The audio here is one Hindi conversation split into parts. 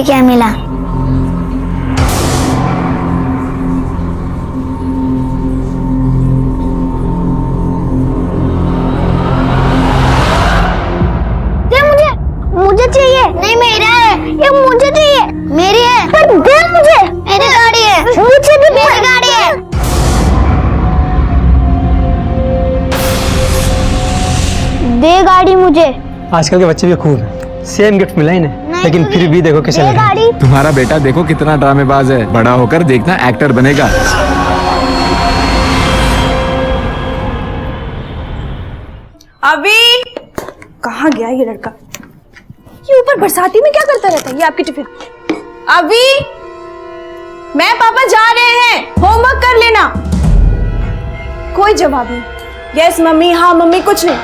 मुझे क्या मिला? मुझे चाहिए। नहीं मेरा है ये, मुझे चाहिए। मेरी है। पर दे मुझे। मेरी गाड़ी है। मुझे भी मेरी गाड़ी है। दे गाड़ी मुझे। आजकल के बच्चे भी खूब हैं। सेम गिफ्ट मिला इन्हें, लेकिन फिर भी देखो कैसे लगा। गाड़ी। तुम्हारा बेटा देखो कितना ड्रामेबाज है, बड़ा होकर देखना एक्टर बनेगा। अभी कहाँ गया ये लड़का? ये ऊपर बरसाती में क्या करता रहता है? ये आपकी टिफिन। अभी मैं पापा जा रहे हैं, होमवर्क कर लेना। कोई जवाब नहीं। यस मम्मी, हाँ मम्मी, कुछ नहीं।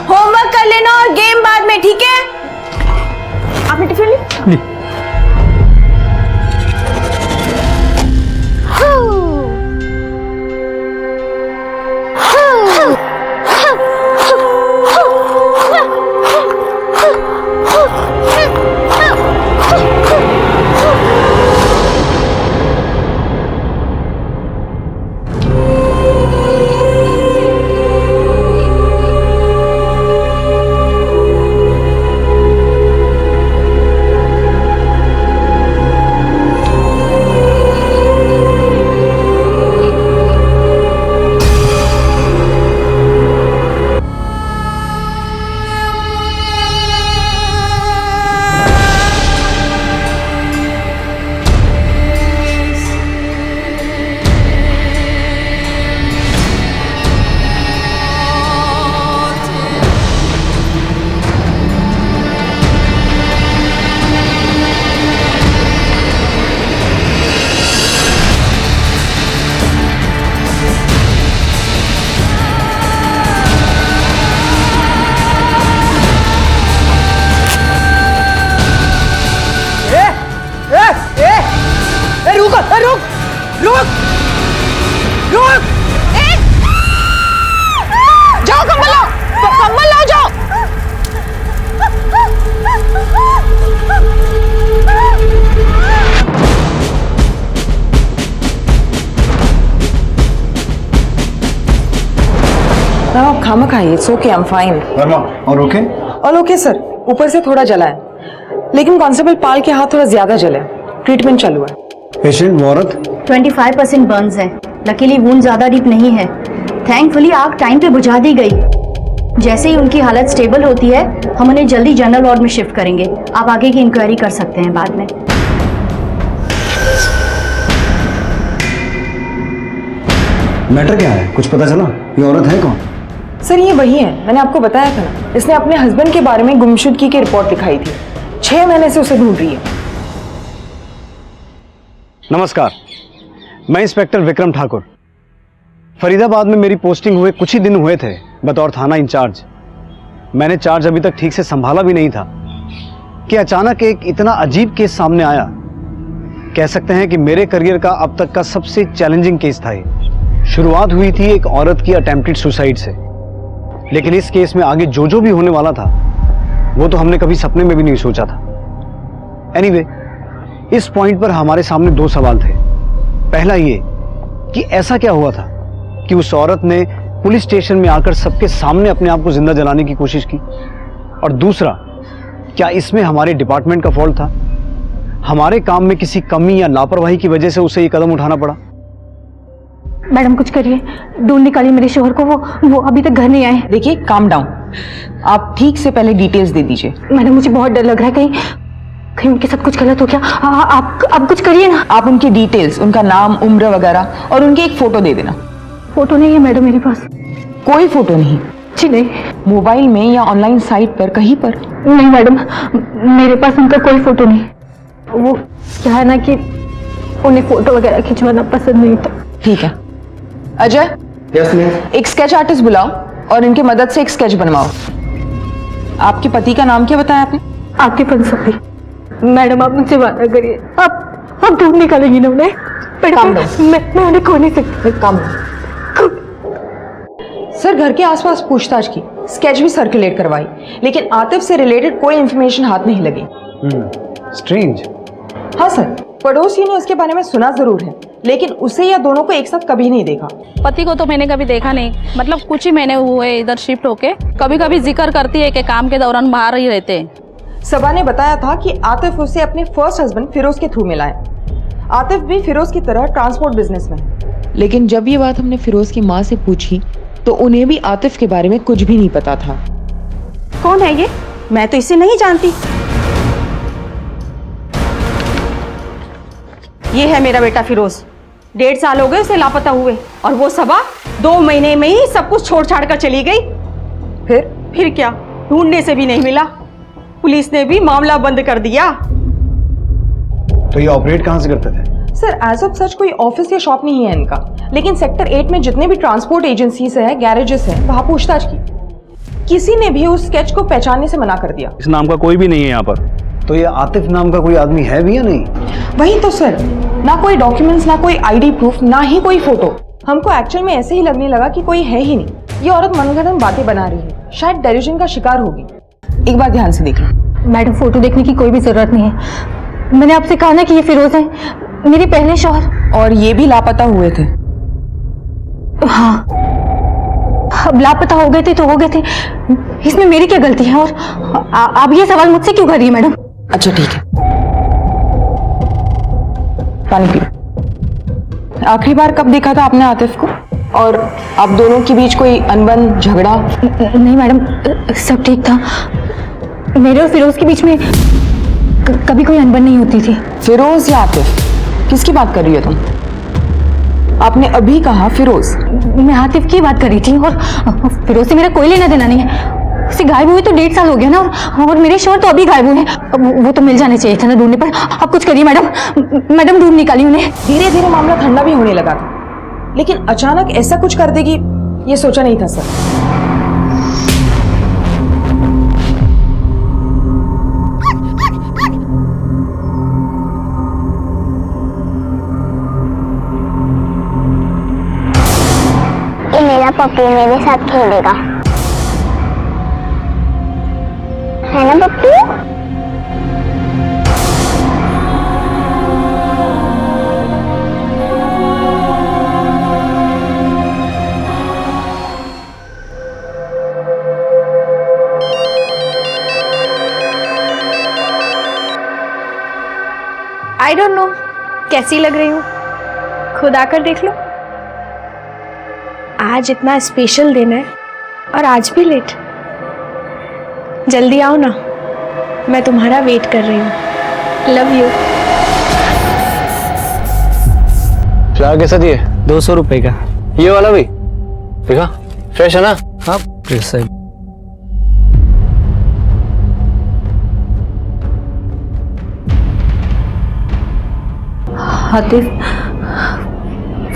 होमवर्क कर लेना और गेम बाद में, ठीक है? आपने टिफिन ली? जाओ कंबल लाओ, कंबल लाओ, जाओ। आप खामा खाइए, it's okay, I am fine. Verma, और ओके? ऑल ओके सर, ऊपर से थोड़ा जला है, लेकिन कांस्टेबल पाल के हाथ थोड़ा ज्यादा जले, ट्रीटमेंट चालू है। पेशेंट वो औरत 25% बर्न्स है। लकीली वुंड ज्यादा डीप नहीं है। थैंकफुली आग टाइम पे बुझा दी गई। जैसे ही उनकी हालत स्टेबल होती है, हम उन्हें जल्दी जनरल वार्ड में शिफ्ट करेंगे। आप आगे की इंक्वायरी कर सकते हैं बाद में। मैटर क्या है, कुछ पता चला? ये औरत है कौन? सर ये वही है, मैंने आपको बताया था ना, इसने अपने हस्बैंड के बारे में गुमशुदगी की रिपोर्ट लिखाई थी। 6 महीने से उसे ढूंढ रही है। नमस्कार, मैं इंस्पेक्टर विक्रम ठाकुर। फरीदाबाद में मेरी पोस्टिंग हुए कुछ ही दिन हुए थे बतौर थाना इंचार्ज। मैंने चार्ज अभी तक ठीक से संभाला भी नहीं था कि अचानक एक इतना अजीब केस सामने आया। कह सकते हैं कि मेरे करियर का अब तक का सबसे चैलेंजिंग केस था ये। शुरुआत हुई थी एक औरत की अटेम्प्टेड सुसाइड से, लेकिन इस केस में आगे जो भी होने वाला था वो तो हमने कभी सपने में भी नहीं सोचा था। एनीवे, इस पॉइंट पर हमारे सामने 2 सवाल थे। पहला ये कि ऐसा क्या हुआ था कि उस औरत ने पुलिस स्टेशन में आकर सबके सामने अपने आप को जिंदा जलाने की कोशिश की, और दूसरा, क्या इसमें हमारे डिपार्टमेंट का फॉल्ट था? हमारे काम में किसी कमी या लापरवाही की वजह से उसे ये कदम उठाना पड़ा? मैडम कुछ करिए, ढूंढ निकालिए मेरे शोहर को। वो अभी तक घर नहीं आए। देखिए, काम डाउन, आप ठीक से पहले डिटेल्स दे दीजिए। मैडम मुझे बहुत डर लग रहा है, कहीं उनके साथ कुछ गलत हो क्या? आप कुछ करिए ना। आप उनकी डिटेल्स, उनका नाम, उम्र वगैरह और उनकी एक फोटो दे देना। फोटो नहीं है मैडम मेरे पास। कोई फोटो नहीं? जी नहीं। मोबाइल में या ऑनलाइन साइट पर कहीं पर? नहीं मैडम, मेरे पास उनका कोई फोटो नहीं। वो क्या है ना कि उन्हें फोटो वगैरह खिंचवाना पसंद नहीं था। ठीक है। Ajay, yes ma'am. एक स्केच आर्टिस्ट बुलाओ और इनकी मदद से एक स्केच बनवाओ। आपके पति का नाम क्या बताया आपने? आतिफ अंसारी। मैडम आप मुझसे वादा करिए, आप ढूंढ निकालेंगी ना उन्हें? मैं उन्हें खो नहीं सकती। काम सर, घर के आसपास पूछताछ की, स्केच भी सर्कुलेट करवाई, लेकिन आतिफ से रिलेटेड कोई इंफॉर्मेशन हाथ नहीं लगी। स्ट्रेंज। हाँ सर, पड़ोसियों ने उसके बारे में सुना जरूर है, लेकिन उसे या दोनों को एक साथ कभी नहीं देखा। पति को तो मैंने कभी देखा नहीं, मतलब कुछ ही महीने हुए इधर शिफ्ट होके। कभी कभी जिक्र करती है कि काम के दौरान बाहर ही रहते हैं। सबा ने बताया था कि आतिफ उसे अपने फर्स्ट हस्बैंड फिरोज के थ्रू मिला है। आतिफ भी फिरोज की तरह ट्रांसपोर्ट बिजनेस में है। लेकिन जब ये बात हमने फिरोज की माँ से पूछी तो उन्हें भी आतिफ के बारे में कुछ भी नहीं पता था। कौन है ये? मैं तो इसे नहीं जानती। ये है मेरा बेटा फिरोज। 1.5 साल हो गए उसे लापता हुए, और वो सबा 2 महीने में ही सब कुछ छोड़ छाड़ कर चली गई। फिर क्या, ढूंढने से भी नहीं मिला। पुलिस ने भी मामला बंद कर दिया। तो ये ऑपरेट कहाँ से करते थे? सर, एज ऑफ सच कोई ऑफिस या शॉप नहीं है इनका, लेकिन सेक्टर 8 में जितने भी ट्रांसपोर्ट एजेंसीज है, गैरेजेस हैं, वहां पूछताछ की। किसी ने भी उस स्केच को पहचानने से मना कर दिया। इस नाम का कोई भी नहीं है यहाँ पर। तो ये आतिफ नाम का कोई आदमी है भी या नहीं? वही तो सर, ना कोई डॉक्यूमेंट्स, ना कोई आईडी प्रूफ, ना ही कोई फोटो। हमको एक्चुअल में ऐसे ही लगने लगा कि कोई है ही नहीं। ये औरत मनगढ़ंत बातें बना रही है, शायद डेल्यूजन का शिकार होगी। एक बार ध्यान से देख लो। मैडम, फोटो देखने की कोई भी जरूरत नहीं है। मैंने आपसे कहा ना कि ये फिरोज है, मेरे पहले शौहर। और ये भी लापता हुए थे। हाँ, अब लापता हो गए थे तो हो गए थे, इसमें मेरी क्या गलती है? और आप ये सवाल मुझसे क्यों कर रही है मैडम? अच्छा ठीक है, पानी पियो। आखिरी बार कब देखा था आपने आतिफ को? और आप दोनों के बीच कोई अनबन, झगड़ा? नहीं मैडम, सब ठीक था। मेरे और फिरोज के बीच में कभी कोई अनबन नहीं होती थी। फिरोज या आतिफ, किसकी बात कर रही हो तुम? आपने अभी कहा फिरोज। मैं आतिफ की बात कर रही थी, और फिरोज से मेरा कोई लेना देना नहीं है। उसे गायब हुए तो 1.5 साल हो गया ना, और मेरे शौहर तो अभी गायब हुए हैं। वो तो मिल जाने चाहिए था ना ढूंढने पर। आप कुछ करिए मैडम, मैडम ढूंढ निकाली उन्हें। धीरे धीरे मामला ठंडा भी होने लगा था, लेकिन अचानक ऐसा कुछ कर देगी ये सोचा नहीं था सर। ये मेरा पप्पी मेरे साथ खेलेगा, है ना पप्पू? आई डोंट नो कैसी लग रही हूँ, खुद आकर देख लो। आज इतना स्पेशल दिन है और आज भी लेट। जल्दी आओ ना, मैं तुम्हारा वेट कर रही हूँ। Love you. फ्लावर कैसा दिए? 200 रुपए का। ये वाला भी देखा, फ्रेश है ना? हाँ फ्रेश है। आतिफ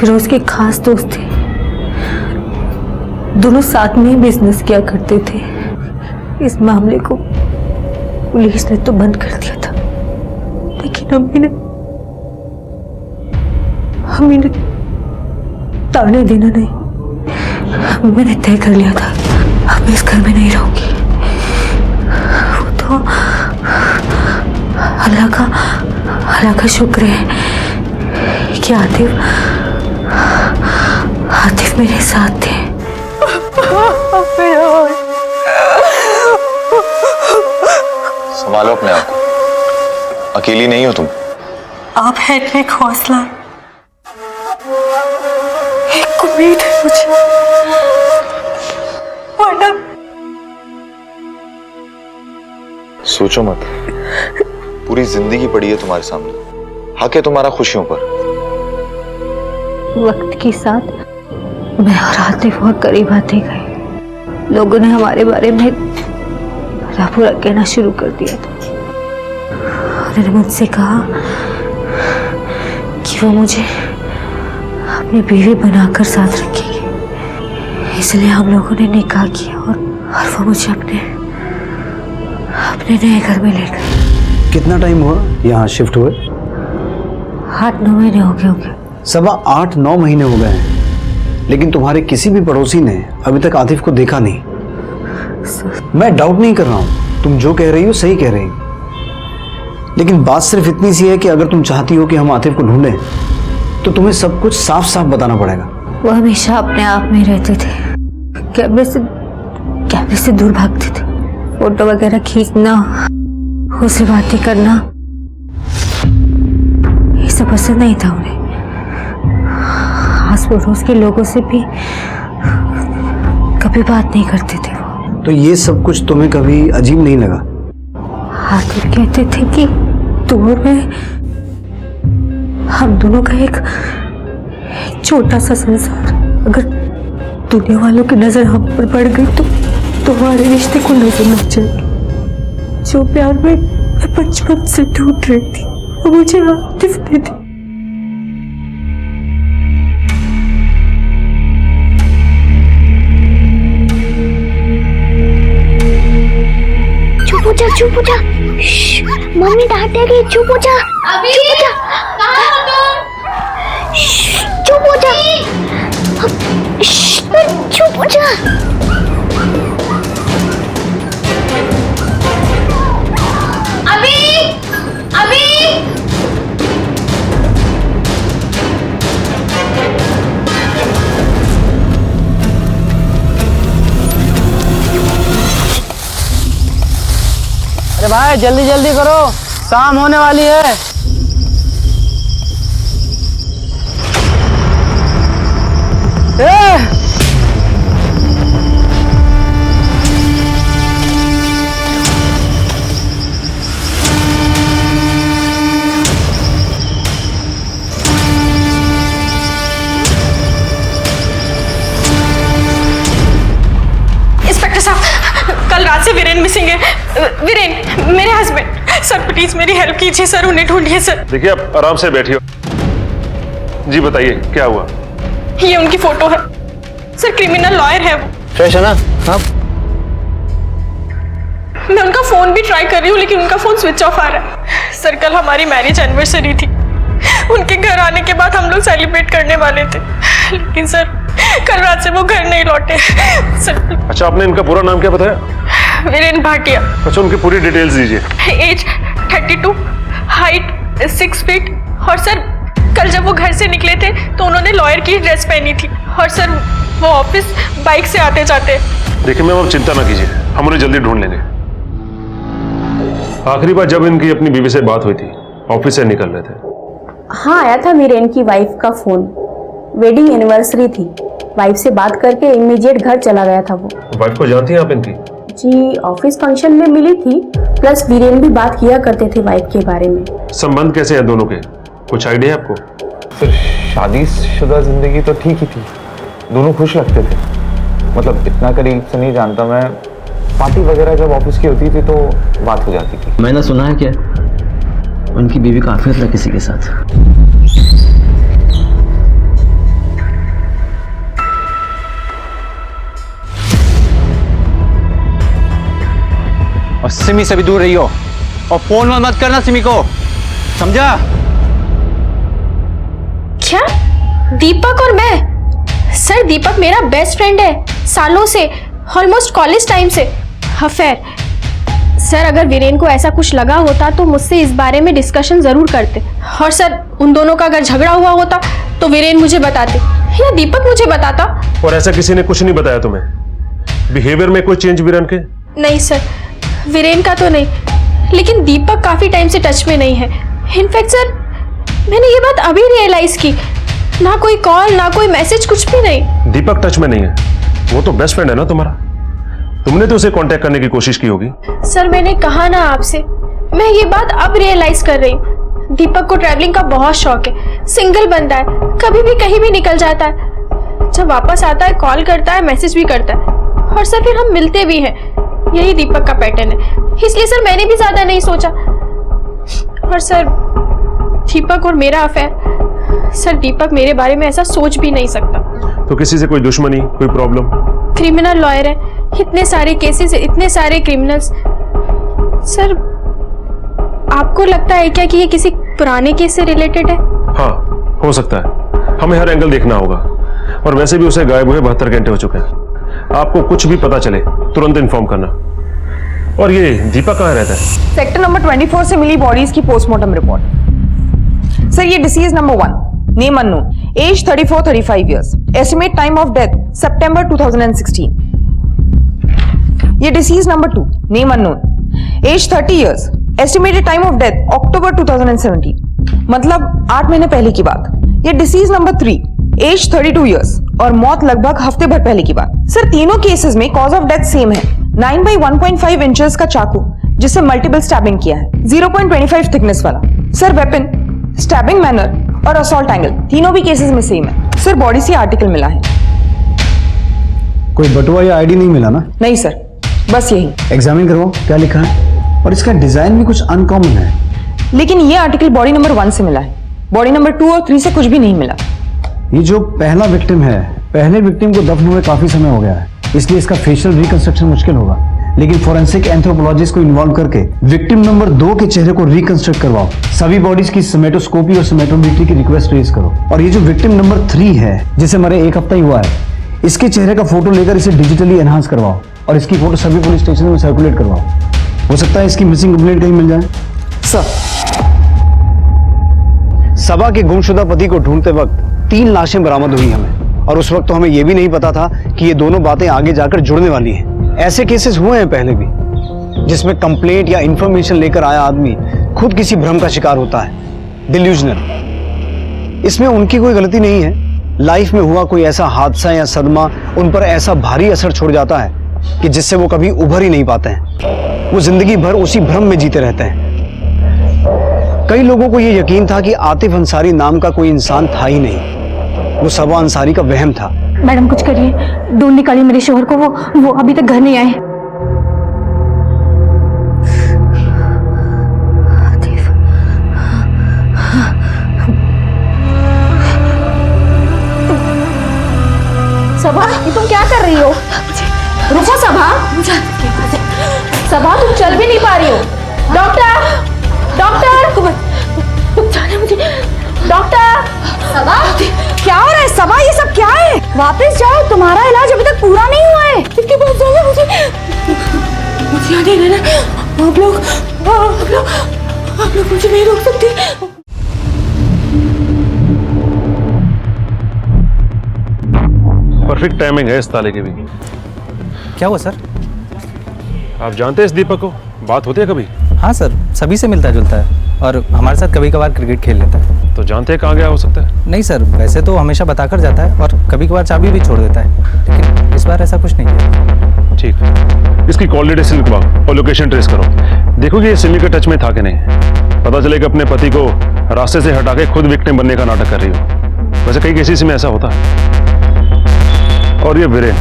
फिरोज के खास दोस्त थे, दोनों साथ में ही बिजनेस किया करते थे। इस मामले को पुलिस ने तो बंद कर दिया था, लेकिन हमें ताने देना नहीं। मैंने तय कर लिया था अब मैं इस घर में नहीं रहूंगी। वो तो अल्लाह का शुक्र है कि आतिफ मेरे साथ थे। संभालो अपने आप को, अकेली नहीं हो तुम। आप हैं एक हौसला, एक उम्मीद है मुझे, वरना सोचो मत, पूरी जिंदगी पड़ी है तुम्हारे सामने, हक है तुम्हारा खुशियों पर। वक्त के साथ मैं और आतिफ बहुत करीब आते गए। लोगों ने हमारे बारे में बुरा बुरा कहना शुरू कर दिया था। उन्होंने मुझसे कहा कि वो मुझे अपनी बीवी बनाकर साथ रखेगी, इसलिए हम लोगों ने निकाह किया और वो मुझे अपने नए घर में ले गए। कितना टाइम हुआ यहाँ शिफ्ट हुए? 8-9 महीने हो गए होंगे। 8-9 महीने हो गए हैं, लेकिन तुम्हारे किसी भी पड़ोसी ने अभी तक आतिफ को देखा नहीं। मैं डाउट नहीं कर रहा हूँ, तुम जो कह रही हो सही कह रही हो, लेकिन बात सिर्फ इतनी सी है कि अगर तुम चाहती हो कि हम आतिफ को ढूंढें तो तुम्हें सब कुछ साफ साफ बताना पड़ेगा। वो हमेशा अपने आप में रहते थे, कैमरे से दूर भागते थे। फोटो वगैरह खींचना, उससे बातें करना, ये सब पसंद नहीं था उन्हें। आस पड़ोस के लोगों से भी कभी बात नहीं करते थे वो। तो ये सब कुछ तुम्हें कभी अजीब नहीं लगा? आतिफ कहते थे कि तुम और मैं, हम दोनों का एक छोटा सा संसार, अगर दुनिया वालों की नजर हम पर पड़ गई तो हमारे रिश्ते को नजर लग जाएगी। जो प्यार में मैं बचपन से ढूंढ रही थी वो मुझे आतिफ ने दी। चुप हो जा। मम्मी डांटेगी, चुप हो जा। अभी कहाँ हो तुम? चुप हो जा। चुप हो जा। अभी अरे भाई जल्दी जल्दी करो, शाम होने वाली है। इंस्पेक्टर साहब, कल रात से वीरेन मिसिंग है। वीरेन मेरे हस्बैंड। सर प्लीज मेरी हेल्प कीजिए सर, उन्हें ढूंढिए सर। देखिए आप आराम से बैठिए। जी बताइए क्या हुआ? ये उनकी फोटो है सर, क्रिमिनल लॉयर है वो। फ्रेश है ना? हाँ। मैं उनका फोन भी ट्राई कर रही हूँ लेकिन उनका फोन स्विच ऑफ आ रहा है। सर कल हमारी मैरिज एनिवर्सरी थी, उनके घर आने के बाद हम लोग सेलिब्रेट करने वाले थे, लेकिन सर कल रात से वो घर नहीं लौटे सर। अच्छा, आपने इनका पूरा नाम क्या बताया? वीरेन भाटिया। अच्छा, उनकी पूरी डिटेल्स दीजिए। Age 32, height 6 feet. और सर कल जब वो घर से निकले थे तो उन्होंने लॉयर की ड्रेस पहनी थी। और सर वो ऑफिस बाइक से आते जाते। देखिए मैम, आप चिंता ना कीजिए, हम उन्हें जल्दी ढूंढ लेंगे। आखिरी बार जब इनकी अपनी बीवी से बात हुई थी, ऑफिस से निकल रहे थे। हाँ, आया था वीरेन की वाइफ का फोन। वेडिंग एनिवर्सरी थी, वाइफ से बात करके इमीडिएट घर चला गया था वो। वाइफ को जानती हैं आप इनकी? जी, ऑफिस फंक्शन में मिली थी, प्लस वीरेन भी बात किया करते थे वाइफ के बारे में। संबंध कैसे हैं दोनों के, कुछ आइडिया है आपको? फिर शादीशुदा जिंदगी तो ठीक ही थी, दोनों खुश लगते थे। मतलब इतना करीब से नहीं जानता मैं, पार्टी वगैरह जब ऑफिस की होती थी तो बात हो जाती थी। मैंने सुना है क्या उनकी बीवी का अफेयर था किसी के साथ? और सिमी से भी दूर रही हो, और फोन मत करना सिमी को, समझा? क्या दीपक और मैं? सर दीपक मेरा बेस्ट फ्रेंड है सालों से, ऑलमोस्ट कॉलेज टाइम से। अफेयर? सर अगर वीरेन को ऐसा कुछ लगा होता तो मुझसे इस बारे में डिस्कशन जरूर करते, और सर उन दोनों का अगर झगड़ा हुआ होता तो वीरेन मुझे बताते या दीपक मुझे बताता। और ऐसा किसी ने कुछ नहीं बताया तुम्हें? बिहेवियर में कोई चेंज वीरेन के? नहीं सर, वीरेन का तो नहीं, लेकिन दीपक काफी टाइम से टच में नहीं है। इनफैक्ट सर मैंने ये बात अभी रियलाइज की, ना कोई कॉल ना कोई मैसेज, कुछ भी नहीं। दीपक टच में नहीं है? वो तो बेस्ट फ्रेंड है ना तुम्हारा, तुमने तो उसे कांटेक्ट करने की कोशिश की होगी। सर मैंने कहा ना आपसे, मैं ये बात अब रियलाइज कर रही हूँ। दीपक को ट्रैवलिंग का बहुत शौक है, सिंगल बंदा है, कभी भी कहीं भी निकल जाता है, जब वापस आता है कॉल करता है, मैसेज भी करता है, और सर फिर हम मिलते भी हैं। यही दीपक का पैटर्न है, इसलिए सर मैंने भी ज्यादा नहीं सोचा। और सर दीपक और मेरा अफेयर, सर दीपक मेरे बारे में ऐसा सोच भी नहीं सकता। तो किसी से कोई दुश्मनी, कोई प्रॉब्लम? क्रिमिनल लॉयर है, इतने सारे केसेस, इतने सारे क्रिमिनल्स। सर आपको लगता है क्या कि ये किसी पुराने केस से रिलेटेड है? हाँ हो सकता है, हमें हर एंगल देखना होगा। और वैसे भी उसे गायब हुए 72 घंटे हो चुके हैं। आपको कुछ भी पता चले तुरंत इन्फॉर्म करना। और ये दीपक कहाँ रहता है? सेक्टर नंबर 24 से मिली बॉडीज की पोस्टमार्टम रिपोर्ट। सर ये deceased number 1, name unknown, age 34-35 years, estimate time of death September 2016। ये deceased number 2, name unknown, age 30 years, estimated time of death October 2017, मतलब 8 महीने पहले की बात। ये डिसीज नंबर 3, एज 32 इयर्स और मौत लगभग हफ्ते भर पहले की बात। सर तीनों केसेस में कॉज ऑफ डेथ सेम है, 9 by 1.5 इंचेस का चाकू जिससे मल्टीपल स्टैबिंग किया है, 0.25 थिकनेस वाला। सर वेपन, स्टैबिंग मैनर और असॉल्ट एंगल तीनों भी केसेस में सेम है। सर बॉडी से आर्टिकल मिला है। कोई बटुआ या आईडी नहीं मिला ना? नहीं सर, बस यही। एग्जामिन करवाओ क्या लिखा है, और इसका डिजाइन भी कुछ अनकॉमन है। लेकिन ये आर्टिकल बॉडी नंबर 1 से मिला है, बॉडी नंबर 2 और 3 से कुछ भी नहीं मिला। ये जो पहला विक्टिम है, पहले विक्टिम को दफन हुए काफी समय हो गया है, इसलिए इसका फेशियल रिकंस्ट्रक्शन मुश्किल होगा। लेकिन फोरेंसिक एंथ्रोपोलॉजिस्ट को इन्वॉल्व करके विक्टिम नंबर 2 के चेहरे को रिकंस्ट्रक्ट करवाओ। सभी बॉडीज की सोमेटोस्कोपी और सोमेटोमेट्री की रिक्वेस्ट रेज करो। और ये जो विक्टिम नंबर 3 है, जिसे मरे 1 हफ्ता ही हुआ है, इसके चेहरे का फोटो लेकर इसे डिजिटली एनहांस करवाओ और इसकी फोटो सभी पुलिस स्टेशन में सर्कुलेट करवाओ। हो सकता है इसकी मिसिंग कंप्लेंट कहीं मिल जाए। सर सबा के गुमशुदा पति को ढूंढते वक्त 3 लाशें बरामद हुई हमें, और उस वक्त तो हमें यह भी नहीं पता था कि ये दोनों बातें आगे जाकर जुड़ने वाली हैं। ऐसे केसेस हुए हैं पहले भी, जिसमें कंप्लेंट या इंफॉर्मेशन लेकर आया आदमी खुद किसी भ्रम का शिकार होता है, डिल्यूजनल। इसमें उनकी कोई गलती नहीं है। लाइफ में हुआ कोई ऐसा हादसा या सदमा उन पर ऐसा भारी असर छोड़ जाता है कि जिससे वो कभी उभर ही नहीं पाते हैं। वो जिंदगी भर उसी भ्रम में जीते रहते हैं। कई लोगों को यह यकीन था कि आतिफ अंसारी नाम का कोई इंसान था ही नहीं, वो सबा अंसारी का वहम था। मैडम कुछ करिए, ढूंढ निकालिए मेरे शोहर को, वो अभी तक घर नहीं आए। सबा, ये तुम क्या कर रही हो? रुको सबा, सबा तुम चल भी नहीं पा रही हो। डॉक्टर, डॉक्टर, डॉक्टर, सबा क्या हो रहा है? सबा ये सब क्या है? वापस जाओ, तुम्हारा इलाज अभी तक पूरा नहीं हुआ है। इसके पास जाओ, मुझे आने देना। आप लोग मुझे नहीं रोक सकते। परफेक्ट टाइमिंग है इस ताले की भी। क्या हुआ सर? आप जानते हैं इस दीपक को? बात होती है कभी? हाँ सर, सभी से मिलता जुलता है और हमारे साथ कभी कभार क्रिकेट खेल लेता है। तो जानते हैं कहाँ गया हो सकता है? नहीं सर, वैसे तो हमेशा बताकर जाता है और कभी कभार चाबी भी छोड़ देता है, लेकिन इस बार ऐसा कुछ नहीं है। ठीक, इसकी कॉल डिटेल्स लिखवाओ और लोकेशन ट्रेस करो। देखो कि ये सिमी के टच में था कि नहीं। पता चले कि अपने पति को रास्ते से हटा के खुद विक्टिम बनने का नाटक कर रही हो। वैसे कई केसेस में ऐसा होता है। और ये वीरेन,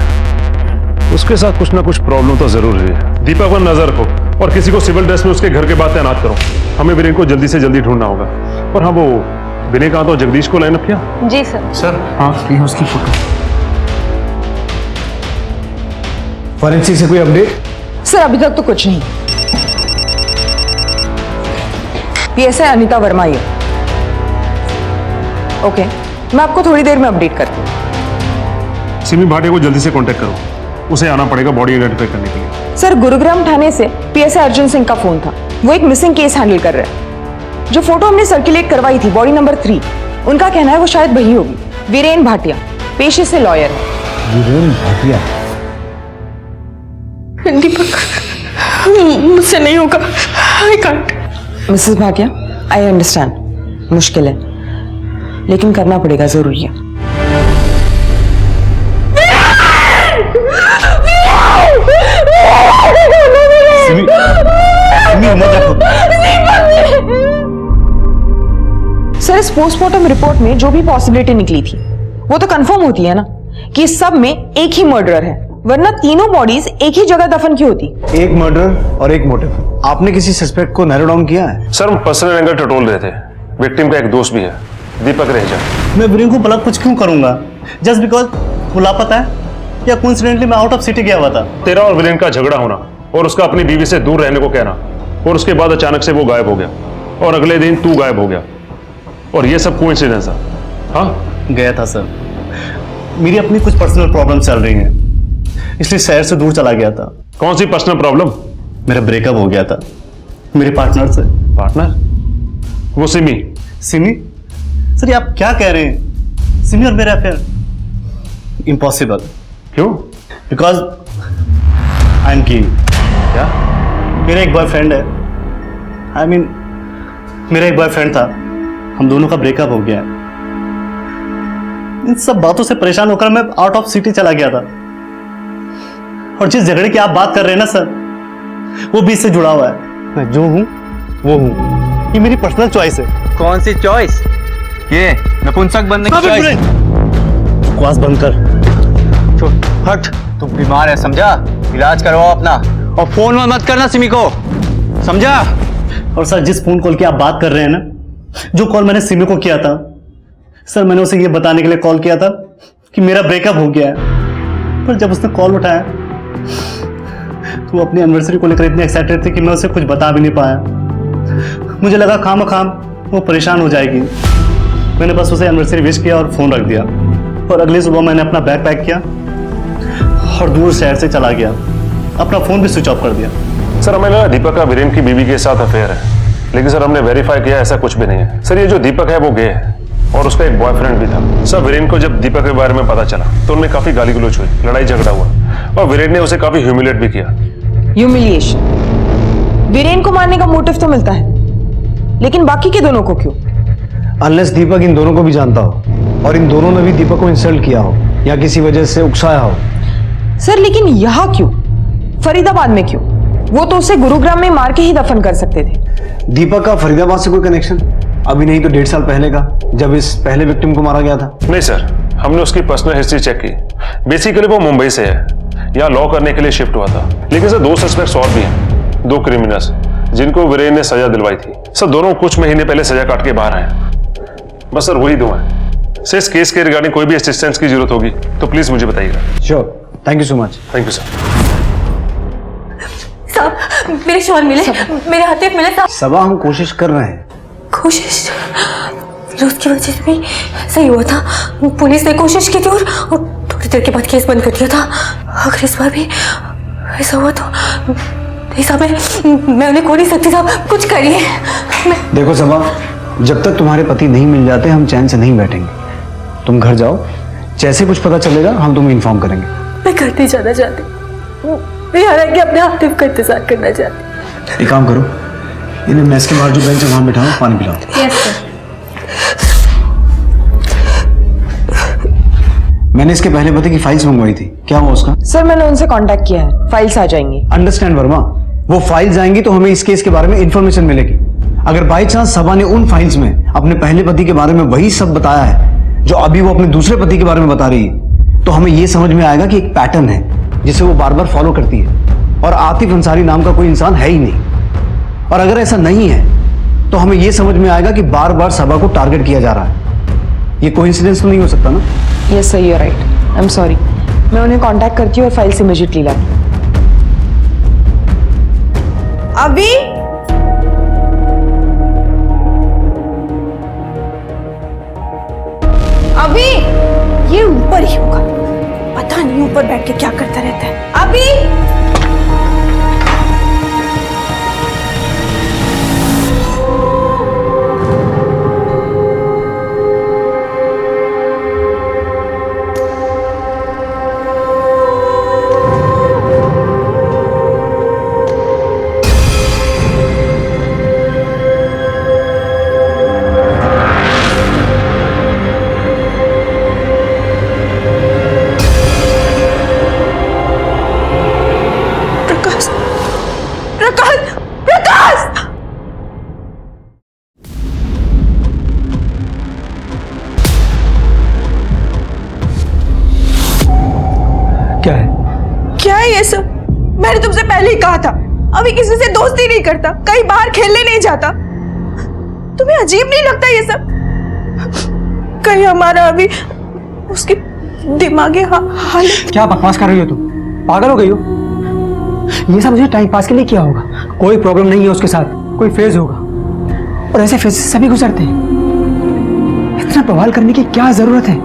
उसके साथ कुछ ना कुछ प्रॉब्लम तो जरूर है। दीपक पर नजर रखो और किसी को सिविल ड्रेस में उसके घर के बाद तैनात करो। हमें वीरेन को जल्दी से जल्दी ढूंढना होगा। और हाँ, वो वीरेन कहा तो जगदीश को लाइन अप किया? जी सर। सर हाँ, ये उसकी फोटो। फॉरेंसिक से कोई अपडेट? सर अभी तक तो कुछ नहीं। पीएसआई अनीता वर्मा ये। ओके, मैं आपको थोड़ी देर में अपडेट करती हूँ। सिमी भाटिया को जल्दी से कांटेक्ट करो, उसे आना पड़ेगा बॉडी आइडेंटिफाई करने के लिए। सर गुरुग्राम थाने से पीएसआई अर्जुन सिंह का फोन था, वो एक मिसिंग केस हैंडल कर रहे हैं। जो फोटो हमने सर्कुलेट करवाई थी बॉडी नंबर 3, उनका कहना है वो शायद वही होगी। वीरेन भाटिया पेशे से लॉयर है। वीरेन भाटिया? दीपक, मुझसे नहीं होगा, I can't. Mrs Bhatia, I understand, मुश्किल है, लेकिन करना पड़ेगा, जरूरी है। सर इस पोस्टमार्टम रिपोर्ट में जो भी पॉसिबिलिटी निकली थी वो तो कंफर्म होती है ना कि इस सब में एक ही मर्डर है, वरना तीनों बॉडीज एक ही जगह दफन क्यों होती? एक मर्डर और एक मोटिव। आपने किसी सस्पेक्ट को नैरो डाउन किया है? सर हम पर्सनल एंगल टटोल रहे थे। विक्टिम का एक दोस्त भी है, दीपक रेजा। मैं वीरेन को भला कुछ क्यों करूंगा? जस्ट बिकॉज वो लापता है या कोइंसिडेंटली मैं आउट ऑफ सिटी गया हुआ था? तेरा और वीरेन का झगड़ा होना और उसका अपनी बीवी से दूर रहने को कहना, और उसके बाद अचानक से वो गायब हो गया और अगले दिन तू गायब हो गया, और ये सब कोइंसिडेंस था? हाँ गया था सर, मेरी अपनी कुछ पर्सनल प्रॉब्लम चल रही हैं, इसलिए शहर से दूर चला गया था। कौन सी पर्सनल प्रॉब्लम? मेरा ब्रेकअप हो गया था मेरे पार्टनर से। पार्टनर? वो सिमी? सिमी? सर ये आप क्या कह रहे हैं? सिमी और मेरा अफेयर? इम्पॉसिबल। क्यों? बिकॉज आई एम की। क्या? मेरा एक बॉयफ्रेंड है, आई मीन मेरा एक बॉयफ्रेंड था, हम दोनों का ब्रेकअप हो गया है। इन सब बातों से परेशान होकर मैं आउट ऑफ सिटी चला गया था, और जिस झगड़े की आप बात कर रहे हैं ना सर, वो भी इससे जुड़ा हुआ है। मैं जो हूं वो हूं, ये मेरी पर्सनल चॉइस है। कौन सी चॉइस? ये नपुंसक बनने की चॉइस? बकवास बंद कर। हट, तुम बीमार है समझा? इलाज करवाओ अपना, और फोन में मत करना सिमी को, समझा? और सर जिस फोन कॉल की आप बात कर रहे हैं ना, जो कॉल मैंने सिमी को किया था सर, मैंने उसे ये बताने के लिए कॉल किया था कि मेरा ब्रेकअप हो गया है। पर जब उसने कॉल उठाया तो वो अपनी एनिवर्सरी को लेकर इतनी एक्साइटेड थी कि मैं उसे कुछ बता भी नहीं पाया। मुझे लगा खामखाम वो परेशान हो जाएगी, मैंने बस उसे एनिवर्सरी विश किया और फोन रख दिया। और अगली सुबह मैंने अपना बैग पैक किया और दूर शहर से चला गया, अपना फोन भी स्विच ऑफ कर दिया। सर हमें लगा दीपक का वीरेन की बीवी के साथ अफेयर है, लेकिन सर हमने वेरीफाई किया ऐसा कुछ भी नहीं है। सर ये जो दीपक है वो गे है और उसका एक बॉयफ्रेंड भी था। सर वीरेन को जब दीपक के बारे में पता चला तो उनमें काफी गाली गलौज हुई, लड़ाई झगड़ा हुआ, और वीरेन ने उसे काफी ह्यूमिलेट भी किया। ह्यूमिलिएशन? वीरेन को मारने का मोटिव तो मिलता है, लेकिन बाकी के दोनों को क्यों? अनलेस दीपक इन दोनों को भी जानता हो और इन दोनों ने भी दीपक को इंसल्ट किया हो या किसी वजह से उकसाया हो। सर लेकिन यहाँ क्यों? फरीदाबाद में क्यों? वो तो उसे गुरुग्राम में मार के ही दफन कर सकते थे। दीपक का फरीदाबाद से कोई कनेक्शन? अभी नहीं तो 1.5 साल पहले का, जब इस पहले विक्टिम को मारा गया था। नहीं सर, हमने उसकी पर्सनल हिस्ट्री चेक की। बेसिकली वो मुंबई से है, यहाँ लॉ करने के लिए शिफ्ट हुआ था। लेकिन सर 2 सस्पेक्ट्स और भी हैं, 2 क्रिमिनल्स जिनको वीरेन ने सजा दिलवाई थी। सर दोनों कुछ महीने पहले सजा काट के बाहर आए। बस सर वही 2 हैं। सर इस केस के रिगार्डिंग कोई भी असिस्टेंस की जरूरत होगी तो प्लीज मुझे बताइएगा। Sure, thank you so much. Thank you sir. साहब मेरे शॉल मिले, मेरे हाथ मिले साहब। सबा हम कोशिश कर रहे हैं। कोशिश? फिरोज की वजह से भी सही हुआ था, पुलिस ने कोशिश की थी और थोड़ी देर के बाद केस बंद कर दिया था। अगर इस बार भी ऐसा हुआ तो नहीं साहब, मैं उन्हें खो नहीं सकती साहब, कुछ करिए। देखो सबा, जब तक तुम्हारे पति नहीं मिल जाते हम चैन से नहीं बैठेंगे। तुम घर जाओ, जैसे कुछ पता चलेगा हम तुम्हें इन्फॉर्म करेंगे। मैं घर नहीं जाना चाहती, मैं यहाँ रह के अपने आतिफ का इंतजार करना चाहती। एक काम करो, इन्हें मेस के बाहर जो बेंच है वहां बिठाओ, पानी पिलाओ। Yes sir. मैंने इसके पहले पति की फाइल्स मंगवाई थी, क्या हुआ उसका? सर मैंने उनसे कांटेक्ट किया है, फाइल्स आ जाएंगी। अंडरस्टैंड वर्मा, वो फाइल्स आएंगी तो हमें इस केस के बारे में इंफॉर्मेशन मिलेगी। अगर बाई चांस सबा ने उन फाइल्स में अपने पहले पति के बारे में वही सब बताया है जो अभी वो अपने दूसरे पति के बारे में बता रही है, तो हमें यह समझ में आएगा कि एक पैटर्न है जिसे वो बार बार फॉलो करती है, और आतिफ अंसारी नाम का कोई इंसान है ही नहीं। और अगर ऐसा नहीं है तो हमें यह समझ में आएगा कि बार बार सबा को टारगेट किया जा रहा है। ये कोइंसिडेंस तो नहीं हो सकता ना? Yes sir, you are right, I am sorry. मैं उन्हें कांटेक्ट करती हूँ और फाइल्स इमीडिएटली लाती हूँ। अभी अभी ये ऊपर ही होगा, पता नहीं ऊपर बैठ के क्या करता रहता है। अभी क्या है ये सब? मैंने तुमसे पहले ही कहा था, अभी किसी से दोस्ती नहीं करता, कहीं बाहर खेलने नहीं जाता। तुम्हें अजीब नहीं लगता ये सब? कहीं हमारा अभी उसकी दिमागी हालत। क्या बकवास कर रही हो तुम? पागल हो गई हो? ये सब मुझे टाइम पास के लिए किया होगा, कोई प्रॉब्लम नहीं है उसके साथ, कोई फेज होगा, और ऐसे फेज से सभी गुजरते हैं। इतना बवाल करने की क्या जरूरत है?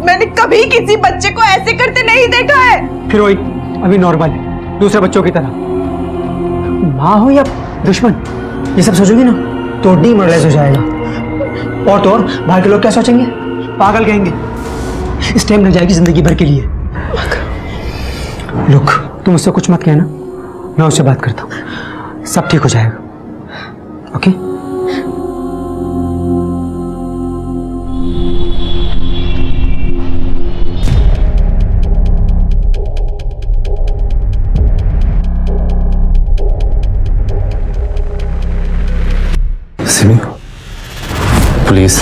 मैंने कभी किसी बच्चे को ऐसे करते नहीं देखा है। फिर वही अभी नॉर्मल है, दूसरे बच्चों की तरह। माँ हो या दुश्मन, ये सब सोचोगी ना तो डीमोरलाइज हो जाएगा। और तो और बाहर के लोग क्या सोचेंगे, पागल कहेंगे। स्टेम रह जाएगी जिंदगी भर के लिए। लुक, तुम उससे कुछ मत कहना, मैं उससे बात करता हूँ, सब ठीक हो जाएगा। ओके? सिमी, प्लीज।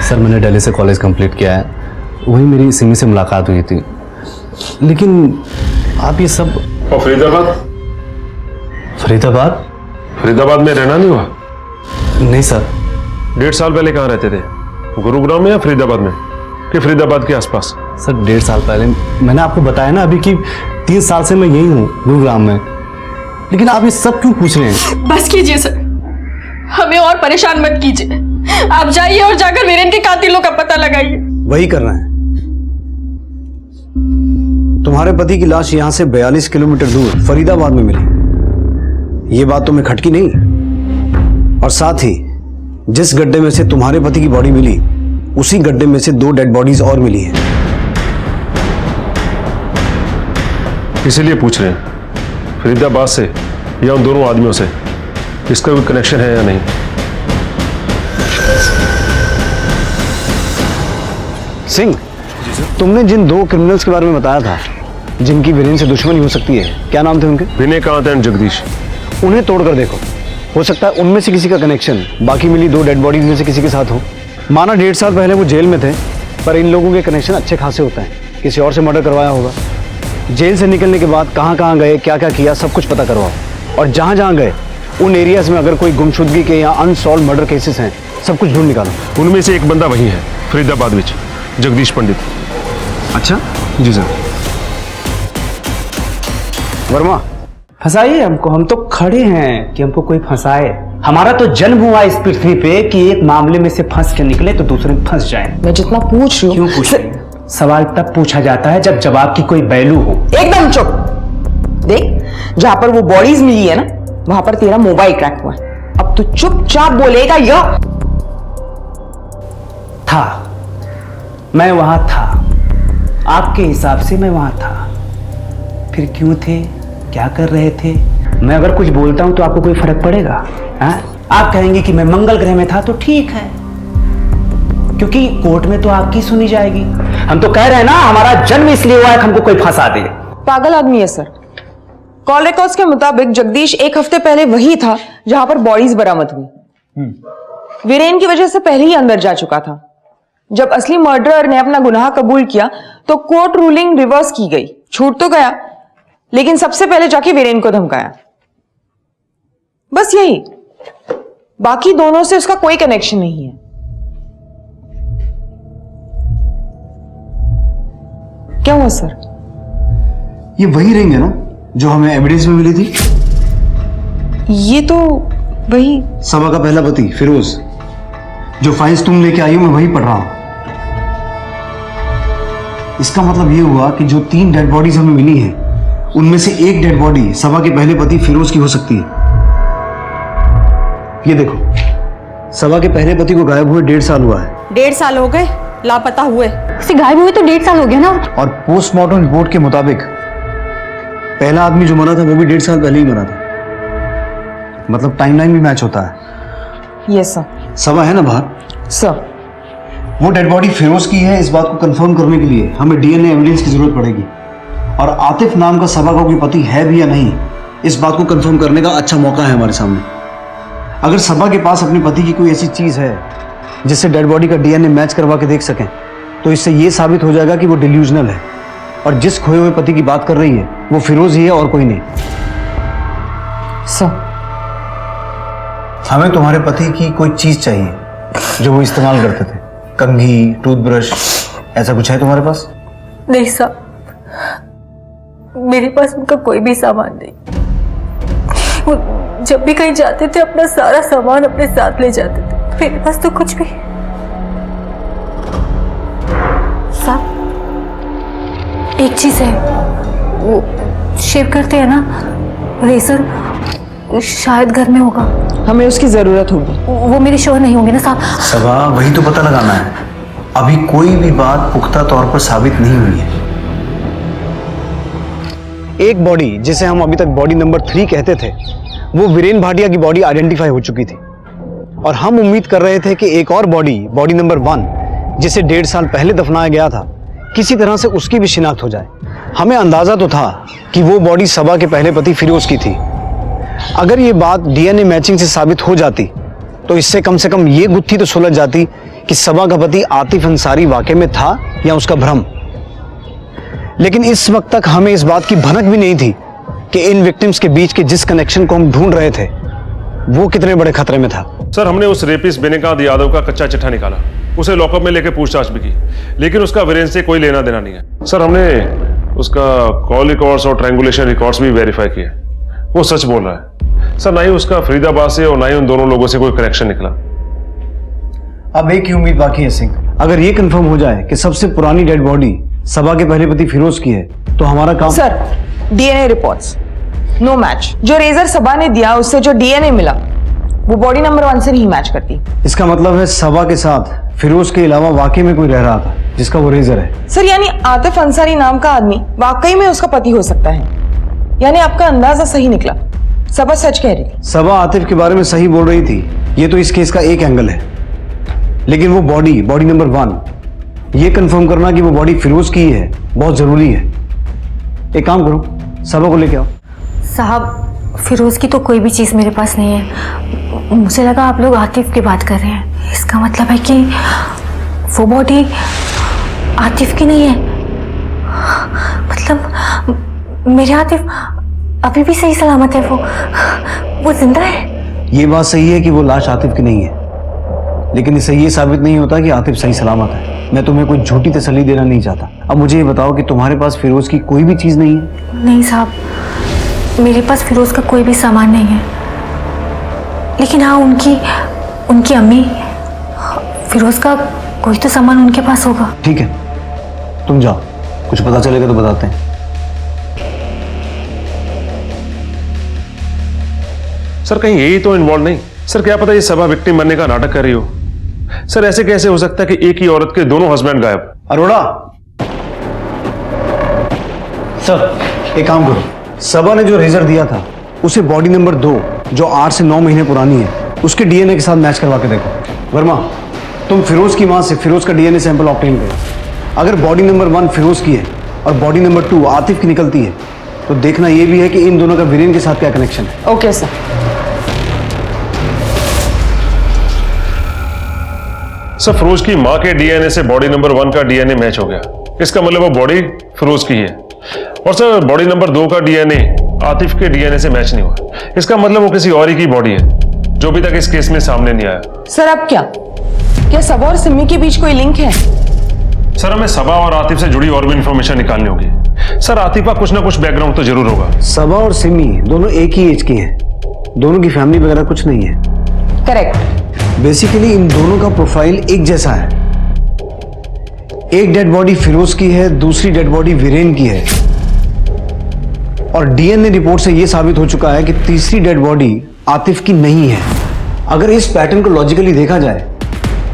सर, मैंने दिल्ली से कॉलेज कंप्लीट किया है, वही मेरी सिमी से मुलाकात हुई थी, लेकिन आप ये सब। और फरीदाबाद? फरीदाबाद? फरीदाबाद में रहना नहीं हुआ? नहीं सर। 1.5 साल पहले कहाँ रहते थे? गुरुग्राम में या फरीदाबाद में, कि फरीदाबाद के आसपास? सर 1.5 साल पहले, मैंने आपको बताया ना अभी कि 3 साल से मैं यही हूँ गुरुग्राम में। लेकिन आप ये सब क्यों पूछ रहे हैं? बस कीजिए सर, हमें और परेशान मत कीजिए। आप जाइए और जाकर वीरेन के कातिलों का पता लगाइए। वही करना है। तुम्हारे पति की लाश यहां से 42 किलोमीटर दूर फरीदाबाद में मिली, ये बात तुम्हें खटकी नहीं? और साथ ही जिस गड्ढे में से तुम्हारे पति की बॉडी मिली, उसी गड्ढे में से 2 डेड बॉडीज और मिली हैं। इसीलिए पूछ रहे हैं, फरीदाबाद से या उन दोनों आदमियों से इसका कोई कनेक्शन है या नहीं? सिंह, तुमने जिन 2 क्रिमिनल्स के बारे में बताया था जिनकी वीरेन से दुश्मनी हो सकती है, क्या नाम थे उनके? विनय कांत एंड जगदीश। उन्हें तोड़कर देखो, हो सकता है उनमें से किसी का कनेक्शन बाकी मिली 2 डेड बॉडीज में से किसी के साथ हो। माना 1.5 साल पहले वो जेल में थे, पर इन लोगों के कनेक्शन अच्छे खासे होते हैं, किसी और से मर्डर करवाया होगा। जेल से निकलने के बाद कहाँ कहाँ गए, क्या क्या किया, सब कुछ पता करवाओ। और जहाँ जहाँ गए उन एरियाज में अगर कोई गुमशुदगी के या अनसॉल्व मर्डर केसेस हैं, सब कुछ ढूंढ निकालो। उनमें से एक बंदा वही है फरीदाबाद में, जगदीश पंडित। अच्छा जी सर। वर्मा, फंसाइए हमको, हम तो खड़े हैं कि हमको कोई फंसाए। हमारा तो जन्म हुआ इस पृथ्वी पे कि एक मामले में से फंस के निकले तो दूसरे में फंस जाए। मैं जितना पूछ रही हूँ, क्यों पूछ रही? सवाल तब पूछा जाता है जब जवाब की कोई वैल्यू हो। एकदम चुप। देख, जहां पर वो बॉडीज मिली है ना, वहां पर तेरा मोबाइल क्रैक हुआ है। अब तू चुपचाप बोलेगा या? था, मैं वहां था, आपके हिसाब से मैं वहां था। फिर क्यों थे, क्या कर रहे थे? मैं अगर कुछ बोलता हूं तो आपको कोई फर्क पड़ेगा? आप कहेंगे कि मैं मंगल ग्रह में था तो ठीक है, क्योंकि कोर्ट में तो आपकी सुनी जाएगी। हम तो कह रहे हैं ना, हमारा जन्म इसलिए हुआ है कि हमको कोई फंसा दे। पागल आदमी है सर। कॉल रिकॉर्ड्स के मुताबिक जगदीश 1 हफ्ते पहले वही था जहां पर बॉडीज बरामद हुई। वीरेन की वजह से पहले ही अंदर जा चुका था। जब असली मर्डरर ने अपना गुनाह कबूल किया तो कोर्ट रूलिंग रिवर्स की गई। छूट तो गया, लेकिन सबसे पहले जाके वीरेन को धमकाया। बस यही, बाकी दोनों से उसका कोई कनेक्शन नहीं है। क्या हुआ सर? ये वही रिंग है ना जो हमें एविडेंस में मिली थी? ये तो वही सबा का पहला पति फिरोज, जो फाइल्स तुम लेके आई हो मैं वही पढ़ रहा हूं। इसका मतलब ये हुआ कि जो 3 डेड बॉडीज हमें मिली हैं, उनमें से एक डेड बॉडी सबा के पहले पति फिरोज की हो सकती है। ये देखो, सबा के पहले पति को गायब हुए 1.5 साल हुआ है। 1.5 साल हो गए लापता हुए? उसे गायब हुए तो 1.5 साल हो गया ना। और पोस्टमार्टम रिपोर्ट के मुताबिक पहला आदमी जो मरा था वो भी 1.5 साल पहले ही मरा था। मतलब टाइमलाइन भी मैच होता है। Yes sir. सबा है ना बाहर? सर, वो डेड बॉडी फिरोज की है, इस बात को कंफर्म करने के लिए हमें डीएनए एविडेंस की जरूरत पड़ेगी। और आतिफ नाम का सबा का कोई पति है भी या नहीं, इस बात को कंफर्म करने का अच्छा मौका है हमारे सामने। अगर सबा के पास अपने पति की कोई ऐसी चीज है जिससे डेड बॉडी का डीएनए मैच करवा के देख सकें, तो इससे ये साबित हो जाएगा कि वो डिल्यूजनल है और जिस खोए हुए पति की बात कर रही है वो फिरोज ही है और कोई नहीं। सर, हमें तुम्हारे पति की कोई चीज चाहिए जो वो इस्तेमाल करते थे, कंघी, टूथब्रश, ऐसा कुछ है तुम्हारे पास? नहीं साहब, मेरे पास उनका कोई भी सामान नहीं। वो जब भी कहीं जाते थे अपना सारा सामान अपने साथ ले जाते थे, मेरे पास तो कुछ भी। साहब, एक चीज है, वो शेव करते हैं ना, रेजर शायद घर में होगा। हमें उसकी जरूरत होगी। वो मेरे श्योर नहीं होंगे ना साहब। सबा, वही तो पता लगाना है। अभी कोई भी बात पुख्ता तौर पर साबित नहीं हुई है। एक बॉडी जिसे हम अभी तक बॉडी नंबर 3 कहते थे, वो वीरेन भाटिया की बॉडी आइडेंटिफाई हो चुकी थी और हम उम्मीद कर रहे थे कि एक और बॉडी, बॉडी नंबर 1, जिसे 1.5 साल पहले दफनाया गया था, किसी तरह से उसकी भी शिनाख्त हो जाए। हमें अंदाजा तो था कि वो बॉडी सबा के पहले पति फिरोज की थी। अगर ये बात डीएनए मैचिंग से साबित हो जाती तो इससे कम से कम ये गुत्थी तो सुलझ जाती कि सबा का पति आतिफ अंसारी वाकई में था या उसका भ्रम। लेकिन इस वक्त तक हमें इस बात की भनक भी नहीं थी कि इन विक्टिम्स के बीच के जिस कनेक्शन को हम ढूंढ रहे थे वो कितने बड़े खतरे में था। सर, हमने उस रेपिस्ट बेनिकांत यादव का कच्चा चिट्ठा निकाला, उसे लॉकअप में लेकर पूछताछ भी की, लेकिन उसका वीरेन से कोई लेना देना नहीं है। सर, हमने उसका कॉल रिकॉर्ड्स और ट्रायंगुलेशन रिकॉर्ड्स भी वेरीफाई किए, वो सच बोल रहा है। सर, ना ही उसका फरीदाबाद से और ना ही उन दोनों लोगों से कोई कनेक्शन निकला। अब एक ही उम्मीद बाकी है सिंह, अगर ये कंफर्म हो जाए कि सबसे पुरानी डेड बॉडी सबा के पहले पति फिरोज की है तो हमारा काम। Sir, DNA reports no match. जो रेजर सबा ने दिया उससे जो डीएनए मिला वो बॉडी नंबर 1 से नहीं मैच करती। इसका मतलब है सबा के साथ फिरोज के अलावा वाकई में कोई रह रहा था जिसका वो रेजर है। सर, यानी आतिफ अंसारी नाम का आदमी वाकई में उसका पति हो सकता है। यानी आपका अंदाजा सही निकला, सबा सच कह रही थी। सबा आतिफ के बारे में सही बोल रही थी, ये तो इस केस का एक एंगल है। लेकिन वो बॉडी नंबर 1, ये कंफर्म करना कि वो बॉडी फिरोज की है बहुत जरूरी है। एक काम करो, सबा को लेके आओ। साहब, फिरोज की तो कोई भी चीज़ मेरे पास नहीं है। मुझे लगा आप लोग आतिफ की बात कर रहे हैं। इसका मतलब है कि वो बॉडी आतिफ की नहीं है। मतलब मेरे आतिफ अभी भी सही सलामत है, वो जिंदा है। ये बात सही है कि वो लाश आतिफ की नहीं है, लेकिन इससे ये साबित नहीं होता कि आतिफ सही सलामत है। मैं तुम्हें कोई झूठी तसल्ली देना नहीं चाहता। अब मुझे ये बताओ कि तुम्हारे पास फिरोज की कोई भी चीज़ नहीं है? नहीं साहब, मेरे पास फिरोज का कोई भी सामान नहीं है। लेकिन हाँ, उनकी अम्मी, फिरोज का कोई तो सामान उनके पास होगा। ठीक है, तुम जाओ, कुछ पता चलेगा तो बताते हैं। सर, कहीं यही तो इन्वॉल्व नहीं? सर, क्या पता ये सबा विक्टिम बनने का नाटक कर रही हो। सर, ऐसे कैसे हो सकता है कि एक ही औरत के दोनों हस्बैंड गायब? अरोड़ा, सर एक काम करो, सबा ने जो रेजर दिया था उसे बॉडी नंबर 2, जो 8 से 9 महीने पुरानी है, उसके डीएनए के साथ मैच करवा के देखो। वर्मा, तुम फिरोज की मां से फिरोज का डीएनए सैंपल ऑब्टेन करो। अगर बॉडी नंबर 1 फिरोज की है और बॉडी नंबर 2 आतिफ की निकलती है तो देखना यह भी है कि इन दोनों का वीरेन के साथ क्या कनेक्शन है। Okay sir. सर, फिरोज की मां के डीएनए से बॉडी नंबर 1 का डीएनए मैच हो गया। इसका मतलब वो बॉडी फिरोज की है। और सर, बॉडी नंबर 2 का डीएनए आतिफ के डीएनए से मैच नहीं हुआ। इसका मतलब वो किसी और ही की बॉडी है जो अभी तक इस केस में सामने नहीं आया। सर, अब क्या सबा और सिमी के बीच कोई लिंक है? सर, हमें सबा और आतिफ से जुड़ी और भी इंफॉर्मेशन निकालनी होगी। सर, आतिफ का कुछ ना कुछ बैकग्राउंड तो जरूर होगा। सबा और सिमी दोनों एक ही एज के हैं, दोनों की फैमिली वगैरह कुछ नहीं है। करेक्ट। बेसिकली इन दोनों का प्रोफाइल एक जैसा है। एक डेड बॉडी फिरोज की है, दूसरी डेड बॉडी वीरेन की है। और डीएनए रिपोर्ट से यह साबित हो चुका है कि तीसरी डेड बॉडी आतिफ की नहीं है। अगर इस पैटर्न को लॉजिकली देखा जाए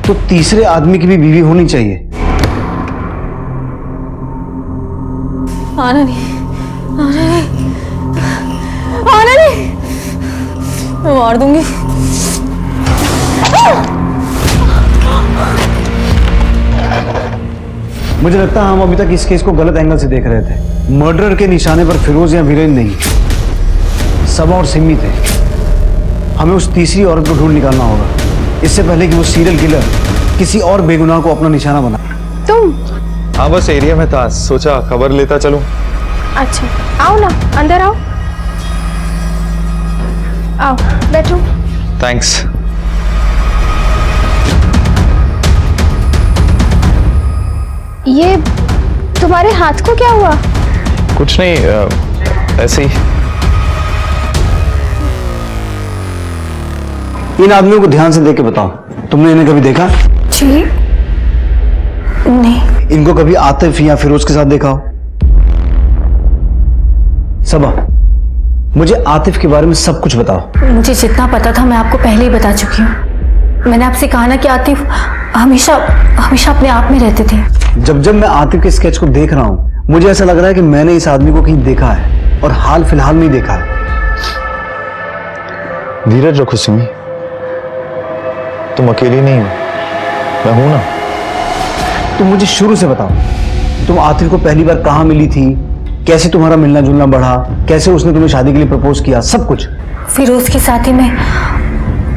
तो तीसरे आदमी की भी बीवी होनी चाहिए। आना नहीं, आना नहीं, आना नहीं, मैं मार दूंगी। मुझे लगता है हम अभी तक इस केस को गलत एंगल से देख रहे थे। मर्डर के निशाने पर फिरोज या वीरेन नहीं, सबा और सिमी थे। हमें उस तीसरी औरत को ढूंढ निकालना होगा इससे पहले कि वो सीरियल किलर किसी और बेगुनाह को अपना निशाना बनाए। तुम? हाँ, बस एरिया में था, सोचा खबर लेता चलूं। अच्छा, आओ ना, अंदर आओ, आओ बैठो। थैंक्स। ये तुम्हारे हाथ को क्या हुआ? कुछ नहीं, ऐसे ही। इन आदमियों को ध्यान से देख के बताओ, तुमने इन्हें कभी देखा? जी नहीं। इनको कभी आतिफ या फिरोज के साथ देखा हो? सबा, मुझे आतिफ के बारे में सब कुछ बताओ। मुझे जितना पता था मैं आपको पहले ही बता चुकी हूँ। मैंने आपसे कहा ना कि आतिफ हमेशा हमेशा अपने आप में रहते थे। जब मैं आतिफ के स्केच को देख रहा हूँ मुझे ऐसा लग रहा है कि मैंने इस आदमी को कहीं देखा है और हाल फिलहाल में ही देखा है। धीरज रखो सिमी, तुम अकेली नहीं हो, मैं हूं ना। तुम मुझे शुरू से बताओ, तुम आतिफ को पहली बार कहाँ मिली थी, कैसे तुम्हारा मिलना जुलना बढ़ा, कैसे उसने तुम्हें शादी के लिए प्रपोज किया, सब कुछ। फिरोज के साथ ही मैं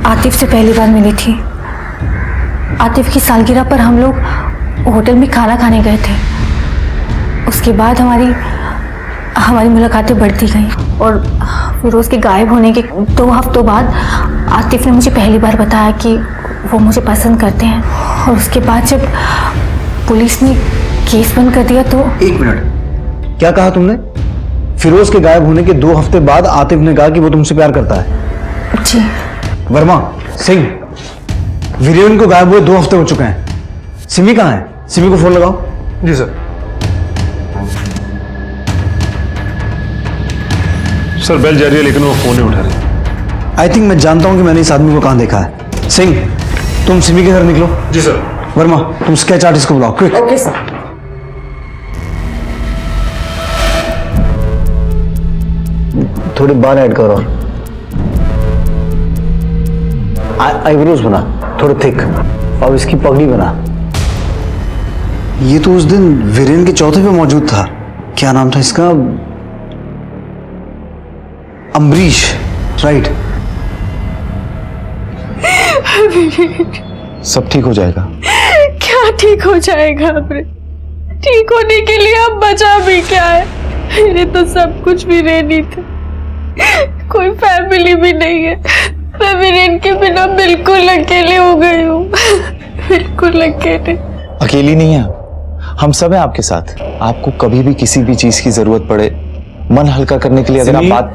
आतिफ से पहली बार मिली थी। आतिफ की सालगिरह पर हम लोग होटल में खाना खाने गए थे। उसके बाद हमारी मुलाकातें बढ़ती गई और फिरोज के गायब होने के 2 हफ्तों बाद आतिफ ने मुझे पहली बार बताया कि वो मुझे पसंद करते हैं। और उसके बाद जब पुलिस ने केस बंद कर दिया तो। 1 मिनट, क्या कहा तुमने? फिरोज के गायब होने के 2 हफ्ते बाद आतिफ ने कहा कि वो तुमसे प्यार करता है? जी। वर्मा, सिंह, वीरेन को गायब हुए 2 हफ्ते हो चुके हैं। सिमी कहाँ है? सिमी को फोन लगाओ। जी सर। सर बेल जा रही है लेकिन वो फोन नहीं उठा रही। आई थिंक मैं जानता हूं कि मैंने इस आदमी को कहां देखा है। सिंह, तुम सिमी के घर निकलो। जी सर। वर्मा, तुम स्केच आर्टिस्ट को बुलाओ, क्विक। Okay sir. थोड़ी बाल ऐड करो, आईब्रोज बना थोड़े थिक, और इसकी पगड़ी बना। ये तो उस दिन वीरेन के चौथे पे मौजूद था। क्या नाम था इसका? अम्बरीश, राइट? सब ठीक हो जाएगा। क्या ठीक हो जाएगा? अपने ठीक होने के लिए अब बचा भी क्या है? मेरे तो सब कुछ वीरेन ही थे, कोई फैमिली भी नहीं है। मैं वीरेन के बिना बिल्कुल अकेले हो गई हूँ, बिल्कुल अकेले। अकेली नहीं है, हम सब हैं आपके साथ। आपको कभी भी किसी भी चीज की जरूरत पड़े, मन हल्का करने के लिए अगर आप बात।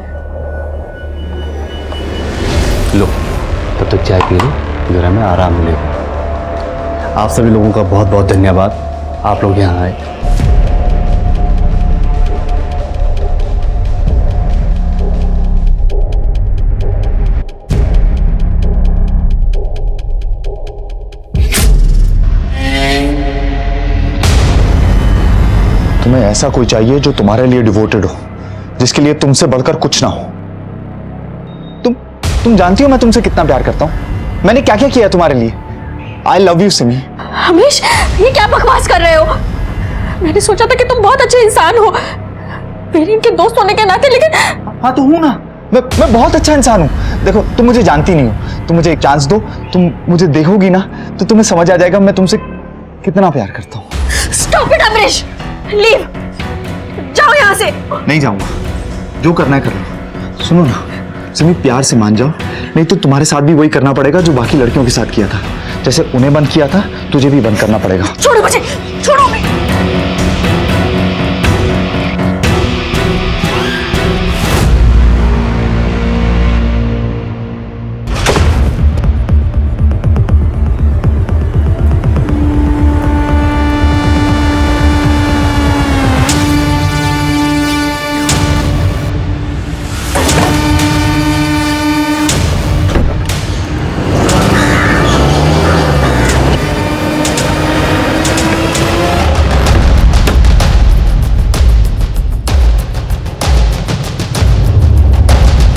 लो, तब तक चाय पी लो, जरा में आराम मिलेगा। आप सभी लोगों का बहुत बहुत धन्यवाद, आप लोग यहाँ आए। तुम्हें ऐसा कोई चाहिए जो तुम्हारे लिए डिवोटेड हो, जिसके लिए तुमसे बढ़कर कुछ ना हो। तुम जानती हो मैं तुमसे कितना प्यार करता हूं। मैंने क्या क्या किया तुम्हारे लिए। I love you Simi. हमेश, ये क्या बकवास कर रहे हो? मैंने सोचा था कि तुम बहुत अच्छे इंसान हो, वीरेन के दोस्त होने के नाते, लेकिन। हाँ तो हूं ना, मैं बहुत अच्छा इंसान हूं। देखो, तुम मुझे जानती नहीं हो, तुम मुझे एक चांस दो, तुम मुझे देखोगी ना तो तुम्हें समझ आ जाएगा मैं तुमसे कितना प्यार करता हूं। स्टॉप इट अमरीश, लीव, जाओ यहाँ से। नहीं जाऊंगा, जो करना है कर लो। सुनो ना सिमी, प्यार से मान जाओ, नहीं तो तुम्हारे साथ भी वही करना पड़ेगा जो बाकी लड़कियों के साथ किया था। जैसे उन्हें बंद किया था, तुझे भी बंद करना पड़ेगा। छोड़ो मुझे, छोड़ो।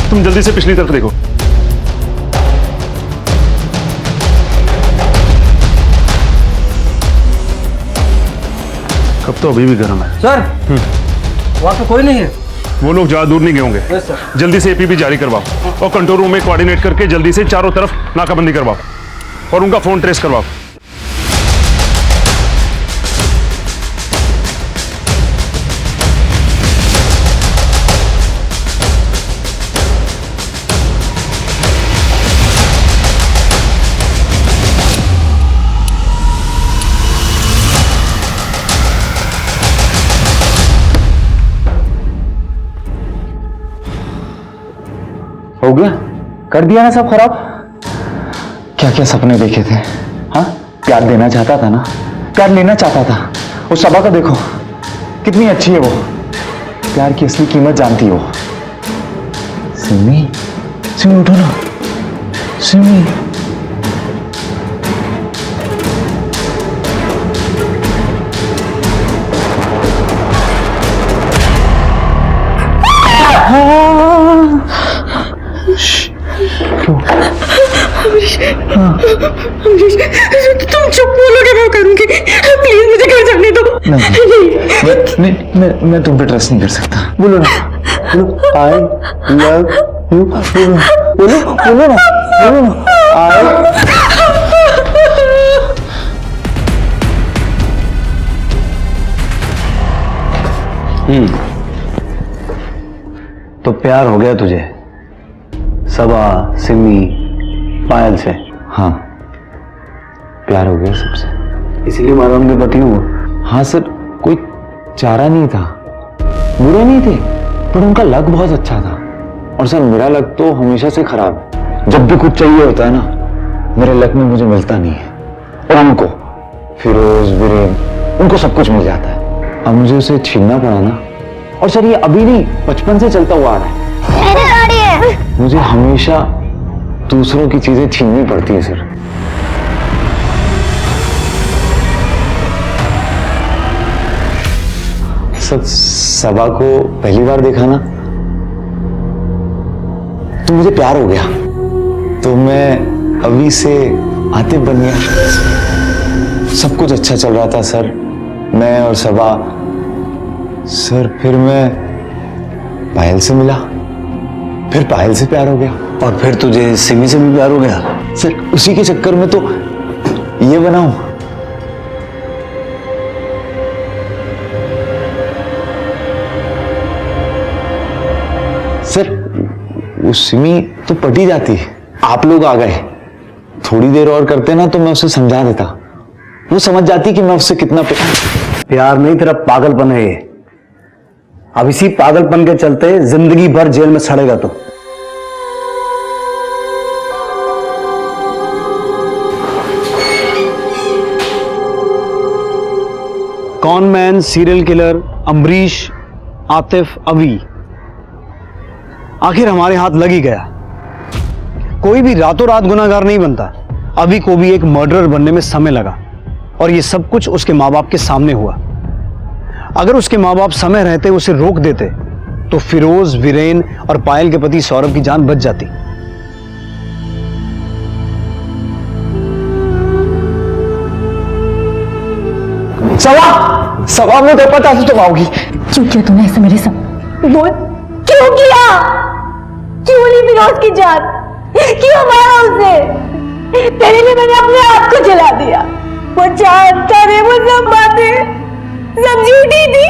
तुम जल्दी से पिछली तरफ देखो। कब तो अभी भी गर्म है। सर, वहां पे कोई नहीं है। वो लोग ज्यादा दूर नहीं गए होंगे। जल्दी से एपीपी जारी करवाओ और कंट्रोल रूम में कोऑर्डिनेट करके जल्दी से चारों तरफ नाकाबंदी करवाओ और उनका फोन ट्रेस करवाओ। हो गया, कर दिया ना सब खराब। क्या क्या सपने देखे थे। हाँ, प्यार देना चाहता था ना, प्यार लेना चाहता था। उस सबा को देखो, कितनी अच्छी है वो, प्यार की असली कीमत जानती हो। सिमी, सिमी उठो ना, सिमी। तुम चुप बोलोगे मैं करूंगी, प्लीज मुझे घर जाने दो। नहीं, मैं तुम पे ट्रस्ट नहीं कर सकता। बोलो ना, आई लव यू, बोलो ना, तो प्यार हो गया तुझे सबा, सिमी, पायल से? हाँ, प्यार हो गया सबसे, इसीलिए मारा उनके पति हुआ। हाँ सर, कोई चारा नहीं था, बुरे नहीं थे, पर उनका लक बहुत अच्छा था। और सर मेरा लक तो हमेशा से खराब है, जब भी कुछ चाहिए होता है ना, मेरे लक में मुझे मिलता नहीं है। और उनको, फिरोज, वीरेन, उनको सब कुछ मिल जाता है। अब मुझे उसे छीनना पड़ा ना। और सर ये अभी नहीं, बचपन से चलता हुआ आ रहा है। मेरी गाड़ी है। मुझे हमेशा दूसरों की चीजें छीननी पड़ती है सर। सबा को पहली बार देखा ना तो मुझे प्यार हो गया, तो मैं अभी से आतिफ बन गया। सब कुछ अच्छा चल रहा था सर, मैं और सबा। सर फिर मैं पायल से मिला, फिर पायल से प्यार हो गया, और फिर तुझे सिमी से भी प्यार हो गया। सर उसी के चक्कर में तो ये बनाऊं। सर वो सिमी तो पटी जाती, आप लोग आ गए, थोड़ी देर और करते ना तो मैं उसे समझा देता, वो समझ जाती कि मैं उससे कितना प्यार नहीं, तेरा पागलपन है ये। अब इसी पागलपन के चलते जिंदगी भर जेल में सड़ेगा तो। Cone man, serial killer, Amrish, Atif, अवी, आखिर हमारे हाथ लग ही गया। कोई भी रातों रात गुनाहगार नहीं बनता। अभी को भी एक मर्डरर बनने में समय लगा, और ये सब कुछ उसके माँ बाप के सामने हुआ। अगर उसके माँ बाप समय रहते उसे रोक देते तो फिरोज, वीरेन और पायल के पति सौरभ की जान बच जाती। सवा मुझे पता था तुम आओगी। क्यों किया तूने ऐसा मेरे साथ? बोल, क्यों किया? क्यों ली फिरोज की जान? क्यों मारा उसे? तेरे लिए मैंने अपने आप को जला दिया। वो जानता रे, वो सब बातें सब झूठी थी।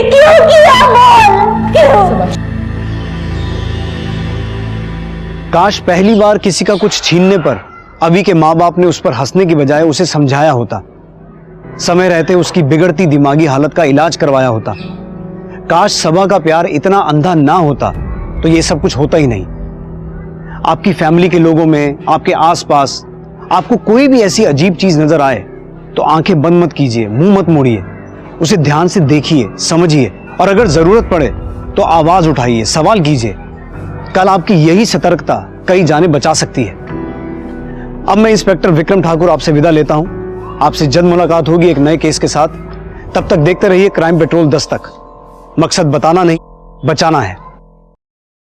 क्यों किया? बोल, क्यों? काश पहली बार किसी का कुछ छीनने पर अभी के माँ बाप ने उस पर हंसने की बजाय उसे समझाया होता, समय रहते उसकी बिगड़ती दिमागी हालत का इलाज करवाया होता। काश सबा का प्यार इतना अंधा ना होता तो ये सब कुछ होता ही नहीं। आपकी फैमिली के लोगों में, आपके आसपास आपको कोई भी ऐसी अजीब चीज नजर आए तो आंखें बंद मत कीजिए, मुंह मत मोड़िए, उसे ध्यान से देखिए, समझिए, और अगर जरूरत पड़े तो आवाज उठाइए, सवाल कीजिए। कल आपकी यही सतर्कता कई जाने बचा सकती है। अब मैं इंस्पेक्टर विक्रम ठाकुर आपसे विदा लेता हूं। आपसे जल्द मुलाकात होगी एक नए केस के साथ। तब तक देखते रहिए क्राइम पेट्रोल 10 तक। मकसद बताना नहीं, बचाना है।